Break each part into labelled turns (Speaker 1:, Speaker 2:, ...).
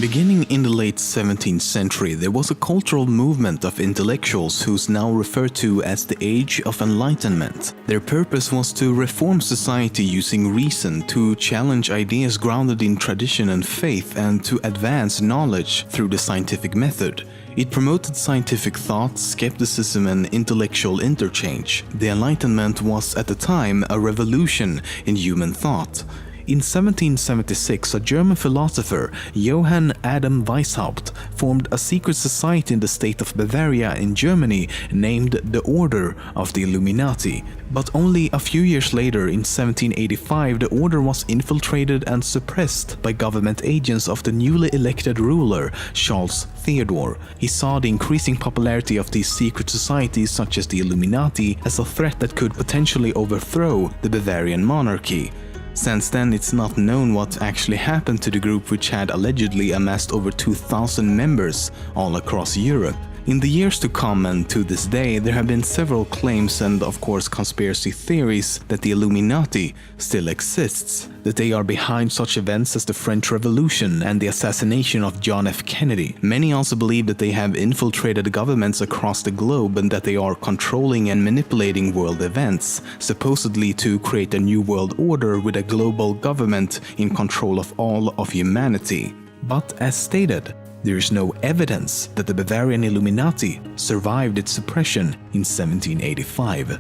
Speaker 1: Beginning in the late 17th century, there was a cultural movement of intellectuals who's now referred to as the Age of Enlightenment. Their purpose was to reform society using reason, to challenge ideas grounded in tradition and faith, and to advance knowledge through the scientific method. It promoted scientific thought, skepticism, and intellectual interchange. The Enlightenment was at the time a revolution in human thought. In 1776, a German philosopher, Johann Adam Weishaupt, formed a secret society in the state of Bavaria in Germany named the Order of the Illuminati. But only a few years later, in 1785, the order was infiltrated and suppressed by government agents of the newly elected ruler, Charles Theodore. He saw the increasing popularity of these secret societies such as the Illuminati as a threat that could potentially overthrow the Bavarian monarchy. Since then, it's not known what actually happened to the group, which had allegedly amassed over 2,000 members all across Europe. In the years to come and to this day, there have been several claims and of course conspiracy theories that the Illuminati still exists, that they are behind such events as the French Revolution and the assassination of John F. Kennedy. Many also believe that they have infiltrated governments across the globe and that they are controlling and manipulating world events, supposedly to create a new world order with a global government in control of all of humanity. But as stated, there is no evidence that the Bavarian Illuminati survived its suppression in 1785.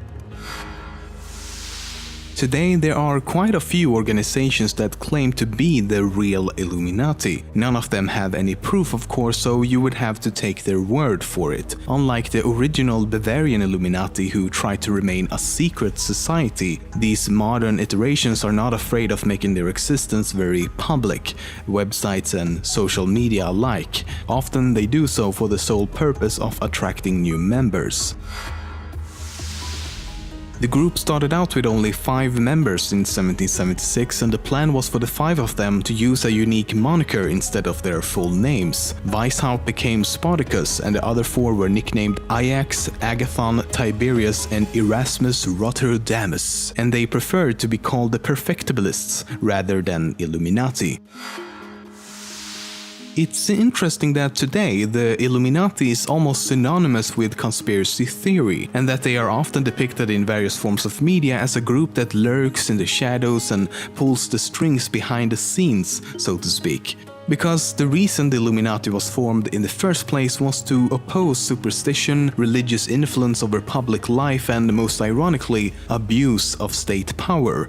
Speaker 1: Today, there are quite a few organizations that claim to be the real Illuminati. None of them have any proof, of course, so you would have to take their word for it. Unlike the original Bavarian Illuminati, who tried to remain a secret society, these modern iterations are not afraid of making their existence very public, websites and social media alike. Often they do so for the sole purpose of attracting new members. The group started out with only 5 members in 1776, and the plan was for the 5 of them to use a unique moniker instead of their full names. Weishaupt became Spartacus, and the other 4 were nicknamed Ajax, Agathon, Tiberius, and Erasmus Rotterdamus, and they preferred to be called the Perfectibilists rather than Illuminati. It's interesting that today the Illuminati is almost synonymous with conspiracy theory, and that they are often depicted in various forms of media as a group that lurks in the shadows and pulls the strings behind the scenes, so to speak. Because the reason the Illuminati was formed in the first place was to oppose superstition, religious influence over public life, and most ironically, abuse of state power.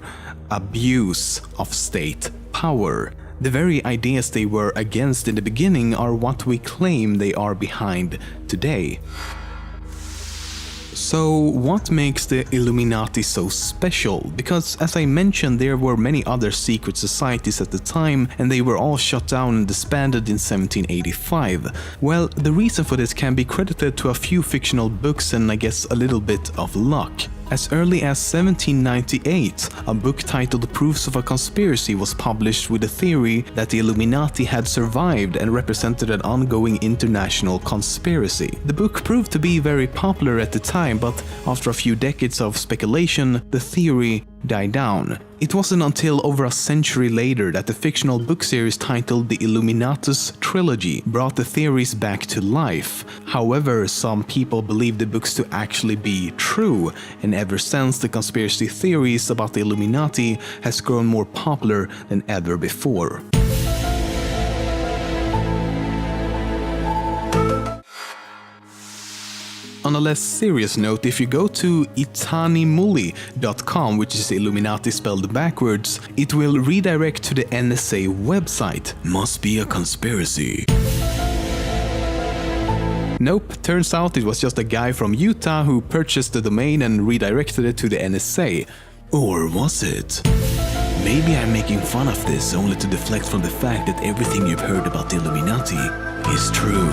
Speaker 1: Abuse of state power. The very ideas they were against in the beginning are what we claim they are behind today. So what makes the Illuminati so special? Because as I mentioned, there were many other secret societies at the time, and they were all shut down and disbanded in 1785. Well, the reason for this can be credited to a few fictional books and I guess a little bit of luck. As early as 1798, a book titled Proofs of a Conspiracy was published with the theory that the Illuminati had survived and represented an ongoing international conspiracy. The book proved to be very popular at the time, but after a few decades of speculation, the theory died down. It wasn't until over a century later that the fictional book series titled The Illuminatus Trilogy brought the theories back to life. However, some people believe the books to actually be true, and ever since the conspiracy theories about the Illuminati has grown more popular than ever before. On a less serious note, if you go to itanimulli.com, which is Illuminati spelled backwards, it will redirect to the NSA website. Must be a conspiracy. Nope, turns out it was just a guy from Utah who purchased the domain and redirected it to the NSA. Or was it? Maybe I'm making fun of this only to deflect from the fact that everything you've heard about the Illuminati is true.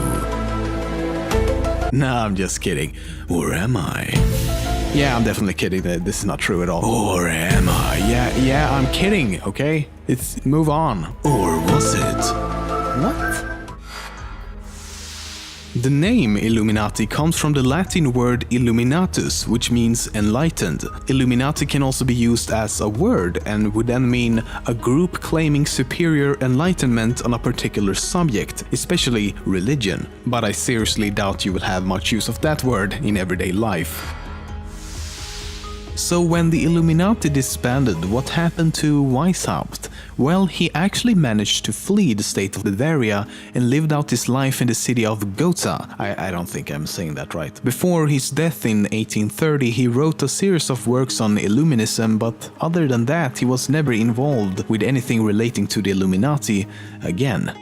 Speaker 1: Nah, I'm just kidding. Or am I? Yeah, I'm definitely kidding. This is not true at all. Or am I? Yeah, I'm kidding, okay? Move on. Or was it? What? The name Illuminati comes from the Latin word illuminatus, which means enlightened. Illuminati can also be used as a word and would then mean a group claiming superior enlightenment on a particular subject, especially religion. But I seriously doubt you will have much use of that word in everyday life. So when the Illuminati disbanded, what happened to Weishaupt? Well, he actually managed to flee the state of Bavaria and lived out his life in the city of Gotha. I don't think I'm saying that right. Before his death in 1830, he wrote a series of works on Illuminism, but other than that, he was never involved with anything relating to the Illuminati again.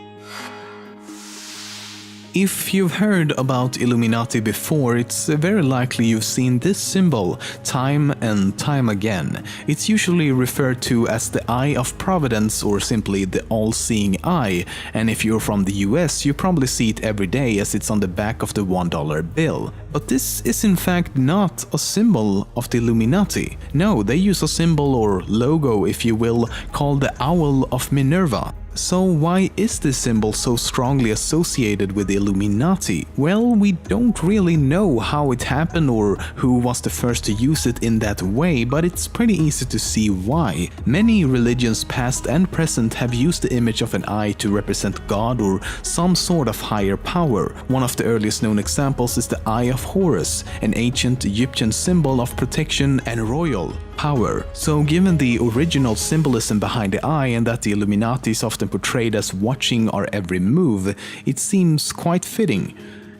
Speaker 1: If you've heard about Illuminati before, it's very likely you've seen this symbol time and time again. It's usually referred to as the Eye of Providence or simply the All-Seeing Eye, and if you're from the US, you probably see it every day as it's on the back of the $1 bill. But this is in fact not a symbol of the Illuminati. No, they use a symbol or logo, if you will, called the Owl of Minerva. So why is this symbol so strongly associated with the Illuminati? Well, we don't really know how it happened or who was the first to use it in that way, but it's pretty easy to see why. Many religions past and present have used the image of an eye to represent God or some sort of higher power. One of the earliest known examples is the Eye of Horus, an ancient Egyptian symbol of protection and royal power. So given the original symbolism behind the eye and that the Illuminati is often portrayed as watching our every move, it seems quite fitting.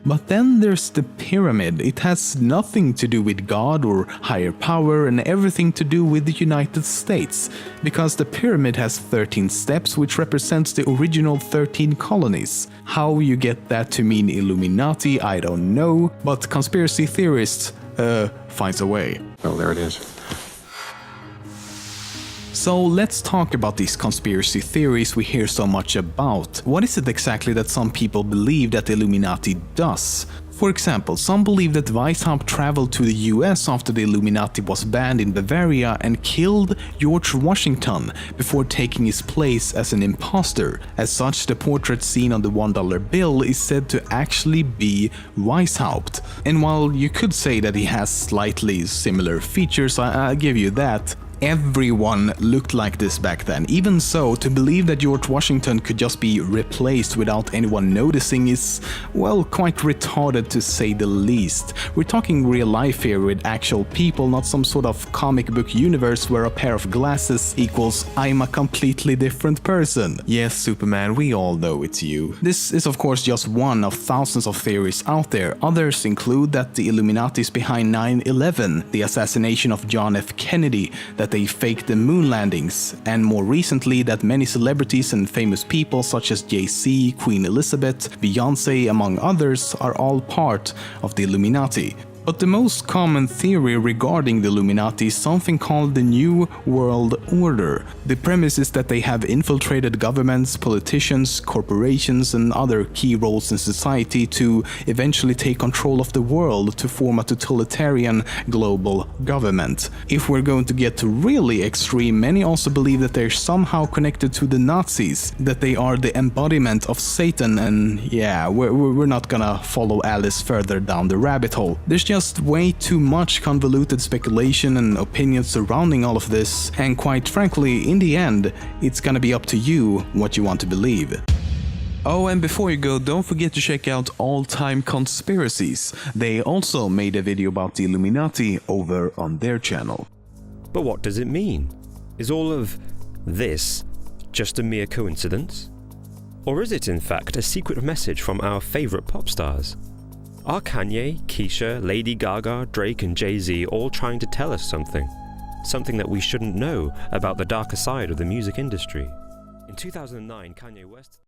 Speaker 1: But then there's the pyramid. It has nothing to do with God or higher power and everything to do with the United States, because the pyramid has 13 steps which represents the original 13 colonies. How you get that to mean Illuminati, I don't know, but conspiracy theorists finds a way.
Speaker 2: Well, there it is.
Speaker 1: So let's talk about these conspiracy theories we hear so much about. What is it exactly that some people believe that the Illuminati does? For example, some believe that Weishaupt traveled to the US after the Illuminati was banned in Bavaria and killed George Washington before taking his place as an imposter. As such, the portrait seen on the $1 bill is said to actually be Weishaupt. And while you could say that he has slightly similar features, I'll give you that. Everyone looked like this back then. Even so, to believe that George Washington could just be replaced without anyone noticing is, well, quite retarded to say the least. We're talking real life here with actual people, not some sort of comic book universe where a pair of glasses equals I'm a completely different person. Yes, Superman, we all know it's you. This is of course just one of thousands of theories out there. Others include that the Illuminati is behind 9/11, the assassination of John F. Kennedy, that they faked the moon landings, and more recently that many celebrities and famous people such as Jay-Z, Queen Elizabeth, Beyoncé among others are all part of the Illuminati. But the most common theory regarding the Illuminati is something called the New World Order. The premise is that they have infiltrated governments, politicians, corporations and other key roles in society to eventually take control of the world to form a totalitarian global government. If we're going to get really extreme, many also believe that they're somehow connected to the Nazis, that they are the embodiment of Satan, and yeah, we're not gonna follow Alice further down the rabbit hole. There's just way too much convoluted speculation and opinions surrounding all of this, and quite frankly, in the end, it's gonna be up to you what you want to believe. Oh, and before you go, don't forget to check out All Time Conspiracies. They also made a video about the Illuminati over on their channel.
Speaker 3: But what does it mean? Is all of this just a mere coincidence? Or is it in fact a secret message from our favourite pop stars? Are Kanye, Keisha, Lady Gaga, Drake and Jay-Z all trying to tell us something? Something that we shouldn't know about the darker side of the music industry? In 2009, Kanye West...